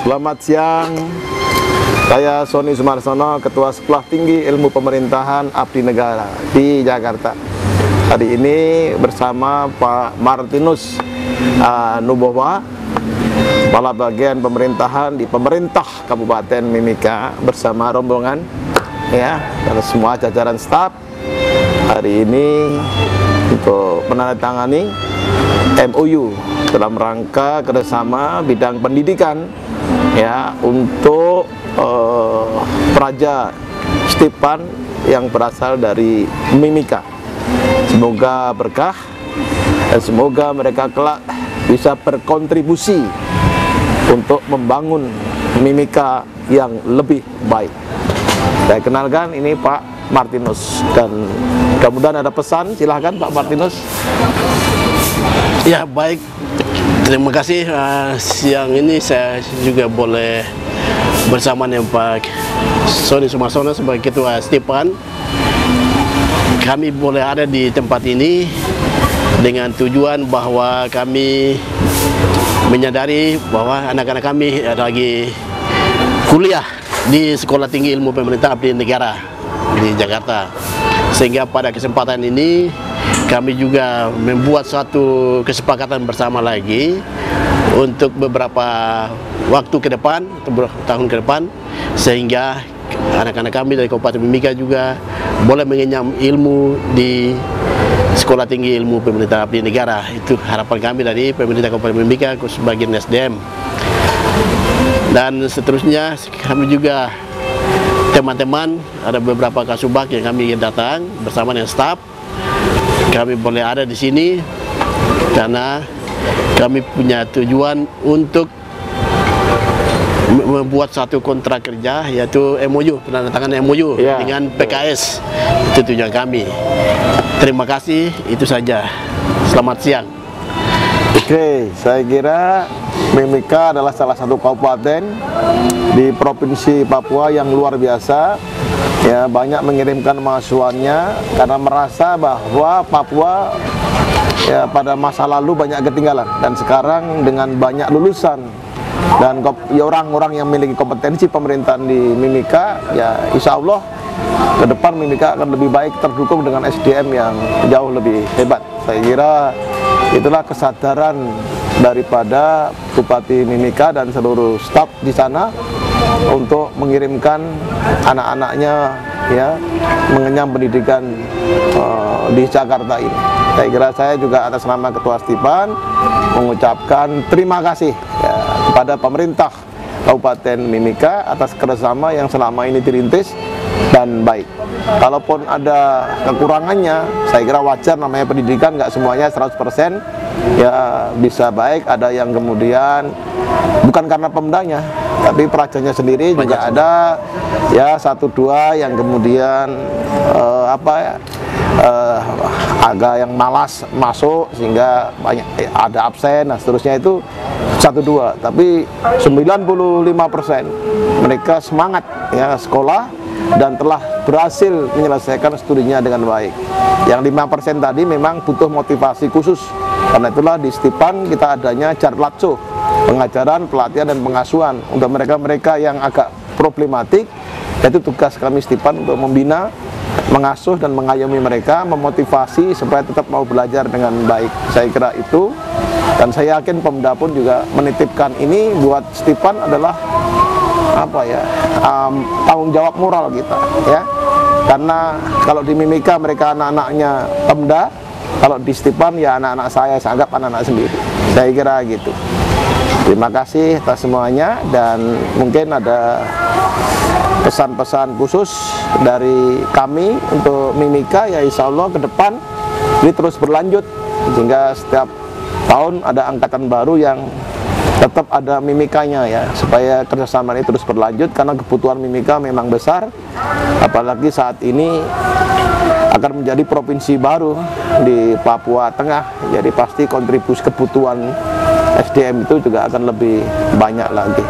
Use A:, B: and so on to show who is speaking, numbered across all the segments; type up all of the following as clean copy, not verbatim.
A: Selamat siang, saya Sony Sumarsono, Ketua Sekolah Tinggi Ilmu Pemerintahan Abdi Negara di Jakarta. Hari ini bersama Pak Martinus Nubowa, Kepala Bagian Pemerintahan di Pemerintah Kabupaten Mimika, bersama rombongan ya dan semua jajaran staf hari ini untuk menandatangani MOU dalam rangka kerjasama bidang pendidikan ya untuk Praja Stipan yang berasal dari Mimika. Semoga berkah dan semoga mereka kelak bisa berkontribusi untuk membangun Mimika yang lebih baik. Saya kenalkan, ini Pak Martinus, dan mudah-mudahan ada pesan. Silahkan Pak Martinus.
B: Ya, baik, terima kasih. Siang ini saya juga boleh bersama dengan Pak Sony Sumarsono sebagai Ketua Stipan. Kami boleh ada di tempat ini dengan tujuan bahwa kami menyadari bahwa anak-anak kami lagi kuliah di Sekolah Tinggi Ilmu Pemerintahan Abdi Negara di Jakarta, sehingga pada kesempatan ini kami juga membuat suatu kesepakatan bersama lagi untuk beberapa waktu ke depan, beberapa tahun ke depan, sehingga anak-anak kami dari Kabupaten Mimika juga boleh mengenyam ilmu di Sekolah Tinggi Ilmu Pemerintahan Abdi Negara. Itu harapan kami dari pemerintah Kabupaten Mimika sebagian SDM. Dan seterusnya kami juga teman-teman, ada beberapa kasubag yang kami datang bersama dengan staf. Kami boleh ada di sini karena kami punya tujuan untuk membuat satu kontrak kerja, yaitu MOU, penandatanganan MOU dengan PKS. Itu tujuan kami. Terima kasih, itu saja. Selamat siang.
A: Oke, saya kira Mimika adalah salah satu kabupaten di Provinsi Papua yang luar biasa. Ya, banyak mengirimkan mahasiswanya karena merasa bahwa Papua ya pada masa lalu banyak ketinggalan, dan sekarang dengan banyak lulusan dan orang-orang yang memiliki kompetensi pemerintahan di Mimika, ya insya Allah ke depan Mimika akan lebih baik, terdukung dengan SDM yang jauh lebih hebat. Saya kira itulah kesadaran daripada Bupati Mimika dan seluruh staf di sana untuk mengirimkan anak-anaknya ya mengenyam pendidikan di Jakarta ini. Saya kira saya juga atas nama Ketua Stipan mengucapkan terima kasih ya kepada pemerintah Kabupaten Mimika atas kerjasama yang selama ini dirintis dan baik. Kalaupun ada kekurangannya, saya kira wajar, namanya pendidikan, nggak semuanya 100% ya bisa baik. Ada yang kemudian bukan karena pemdanya, tapi prajanya sendiri juga ada ya 1-2 yang kemudian agak yang malas masuk sehingga banyak ada absen, nah seterusnya itu 1-2, tapi 95% mereka semangat ya sekolah dan telah berhasil menyelesaikan studinya dengan baik. Yang 5% tadi memang butuh motivasi khusus. Karena itulah di Stipan kita adanya Jarlatso, pengajaran, pelatihan, dan pengasuhan untuk mereka-mereka yang agak problematik. Itu tugas kami Stipan untuk membina, mengasuh dan mengayomi mereka, memotivasi supaya tetap mau belajar dengan baik. Saya kira itu, dan saya yakin Pemda pun juga menitipkan ini buat Stipan adalah tanggung jawab moral kita ya. Karena kalau di Mimika mereka anak-anaknya Pemda, kalau di Stipan ya anak-anak saya anggap anak-anak sendiri. Saya kira gitu. Terima kasih atas semuanya, dan mungkin ada pesan-pesan khusus dari kami untuk Mimika ya, insya Allah ke depan ini terus berlanjut sehingga setiap tahun ada angkatan baru yang tetap ada Mimikanya ya, supaya kerjasama ini terus berlanjut karena kebutuhan Mimika memang besar, apalagi saat ini akan menjadi provinsi baru di Papua Tengah, jadi pasti kontribusi kebutuhan SDM itu juga akan lebih banyak lagi.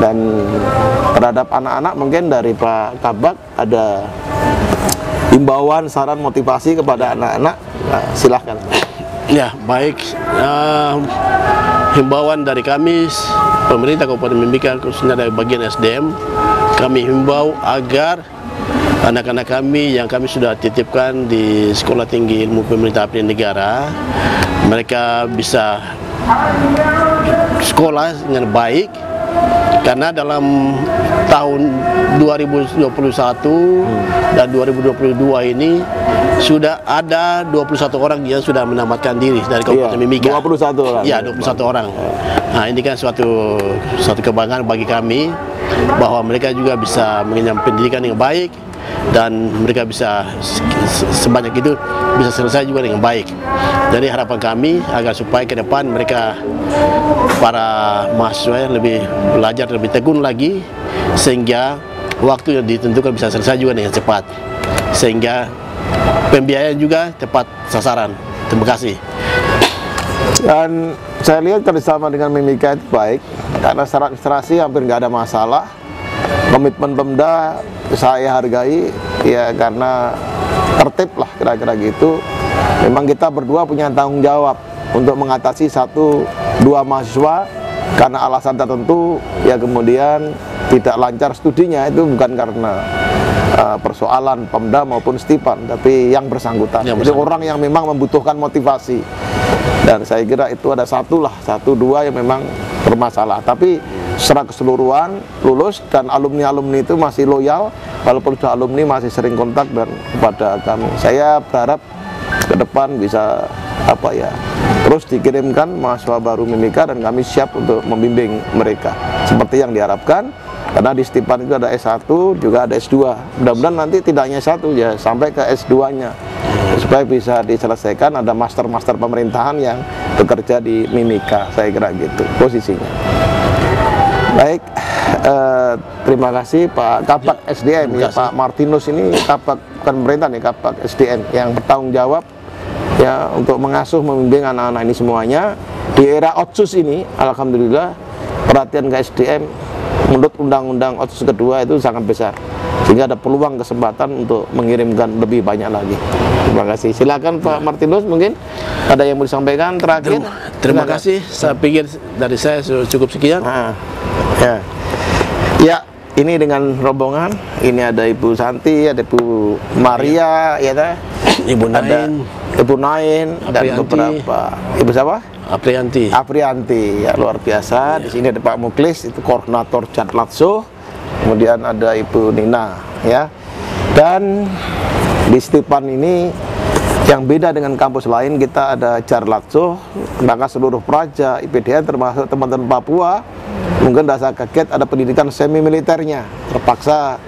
A: Dan terhadap anak-anak mungkin dari Pak Kabak ada himbauan, saran, motivasi kepada anak-anak, nah, silahkan.
B: Ya, baik. Himbauan dari kami pemerintah Kabupaten Mimika, khususnya dari bagian SDM, kami himbau agar anak-anak kami yang kami sudah titipkan di Sekolah Tinggi Ilmu Pemerintah Abdi Negara, mereka bisa sekolah dengan baik, karena dalam tahun 2021 dan 2022 ini sudah ada 21 orang yang sudah menamatkan diri dari Kabupaten Mimika.
A: 21 orang.
B: Ya, 21 orang. Nah, ini kan suatu kebanggaan bagi kami bahwa mereka juga bisa mengenyam pendidikan yang baik, dan mereka bisa sebanyak itu bisa selesai juga dengan baik. Jadi harapan kami agar supaya ke depan mereka, para mahasiswa lebih belajar lebih tekun lagi, sehingga waktu yang ditentukan bisa selesai juga dengan cepat, sehingga pembiayaan juga tepat sasaran. Terima kasih.
A: Dan saya lihat kerjasama dengan Mimika itu baik, karena secara administrasi hampir nggak ada masalah. Komitmen Pemda saya hargai, ya karena tertib lah kira-kira gitu. Memang kita berdua punya tanggung jawab untuk mengatasi 1-2 mahasiswa karena alasan tertentu, ya kemudian tidak lancar studinya, itu bukan karena persoalan Pemda maupun Stipan, tapi yang bersangkutan. Jadi orang yang memang membutuhkan motivasi. Dan saya kira itu ada 1-2 yang memang bermasalah. Tapi secara keseluruhan lulus, dan alumni-alumni itu masih loyal, walaupun sudah alumni masih sering kontak dan kepada kami. Saya berharap ke depan bisa terus dikirimkan mahasiswa baru Mimika, dan kami siap untuk membimbing mereka seperti yang diharapkan. Karena di Stipan itu ada S1, juga ada S2. Mudah-mudahan nanti tidak hanya S1, ya sampai ke S2-nya, supaya bisa diselesaikan. Ada master-master pemerintahan yang bekerja di Mimika, saya kira gitu posisinya. Baik, terima kasih Pak Kabak SDM, ya Pak Martinus ini Kabak bukan pemerintah nih, Kabak SDM yang bertanggung jawab ya untuk mengasuh, membimbing anak-anak ini semuanya. Di era Otsus ini, alhamdulillah perhatian ke SDM menurut Undang-Undang Otsus kedua itu sangat besar, sehingga ada peluang kesempatan untuk mengirimkan lebih banyak lagi. Terima kasih. Silakan Pak Martinus, mungkin ada yang mau disampaikan terakhir.
B: Terima kasih. Saya pikir dari saya cukup sekian.
A: Ya, ini dengan rombongan. Ini ada Ibu Santi, ada Ibu Maria, ya ta?
B: Ibu Nain,
A: Ibu Nain, dan beberapa. Ibu siapa? Aprianti, ya luar biasa. Di sini ada Pak Muklis, itu koordinator Jatlatso. Kemudian ada Ibu Nina, ya. Dan di Stipan ini yang beda dengan kampus lain, kita ada Jarlatso, maka seluruh praja IPDN termasuk teman-teman Papua mungkin rasa kaget ada pendidikan semi militernya. Terpaksa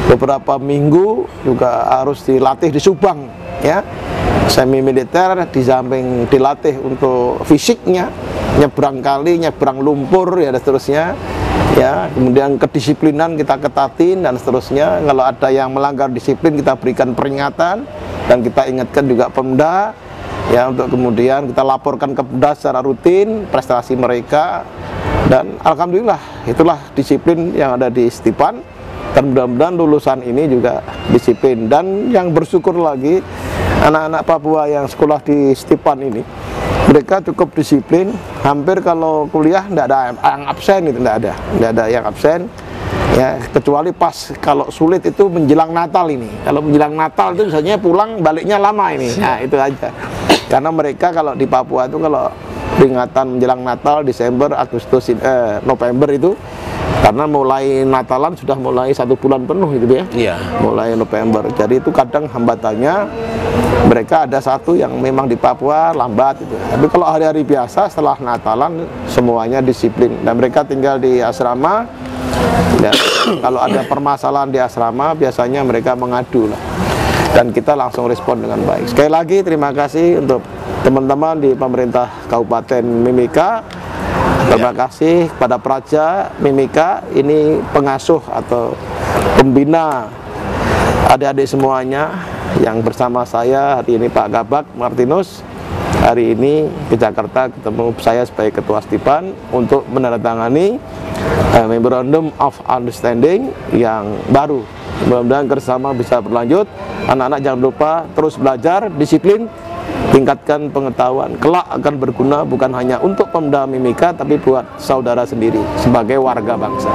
A: beberapa minggu juga harus dilatih di Subang, ya. Semi militer, di samping dilatih untuk fisiknya, nyebrang kali, nyebrang lumpur, ya dan seterusnya, ya. Kemudian kedisiplinan kita ketatin dan seterusnya. Kalau ada yang melanggar disiplin, kita berikan peringatan, dan kita ingatkan juga Pemda, ya, untuk kemudian kita laporkan ke Pemda secara rutin prestasi mereka. Dan alhamdulillah itulah disiplin yang ada di Stipan, dan mudah-mudahan lulusan ini juga disiplin. Dan yang bersyukur lagi, anak-anak Papua yang sekolah di Stipan ini, mereka cukup disiplin. Hampir kalau kuliah tidak ada yang absen, itu tidak ada yang absen, ya, kecuali pas kalau sulit itu menjelang Natal ini. Kalau menjelang Natal itu biasanya pulang baliknya lama ini. Nah, itu aja. Karena mereka kalau di Papua itu kalau peringatan menjelang Natal, Desember, Agustus, November itu, karena mulai Natalan sudah mulai 1 bulan penuh gitu ya.
B: Iya.
A: Mulai November. Jadi itu kadang hambatannya mereka ada satu yang memang di Papua lambat itu. Tapi kalau hari-hari biasa setelah Natalan semuanya disiplin, dan mereka tinggal di asrama. Ya, kalau ada permasalahan di asrama biasanya mereka mengadu lah, dan kita langsung respon dengan baik. Sekali lagi terima kasih untuk teman-teman di pemerintah Kabupaten Mimika. Terima kasih kepada Praja Mimika, ini pengasuh atau pembina adik-adik semuanya yang bersama saya hari ini, Pak Kabak Martinus. Hari ini ke Jakarta ketemu saya sebagai Ketua Stipan untuk menandatangani Memorandum of Understanding yang baru. Mudah-mudahan kerjasama bisa berlanjut. Anak-anak jangan lupa terus belajar, disiplin, tingkatkan pengetahuan, kelak akan berguna bukan hanya untuk Pemda Mimika tapi buat saudara sendiri sebagai warga bangsa.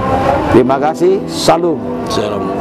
A: Terima kasih, salam.
B: Salam.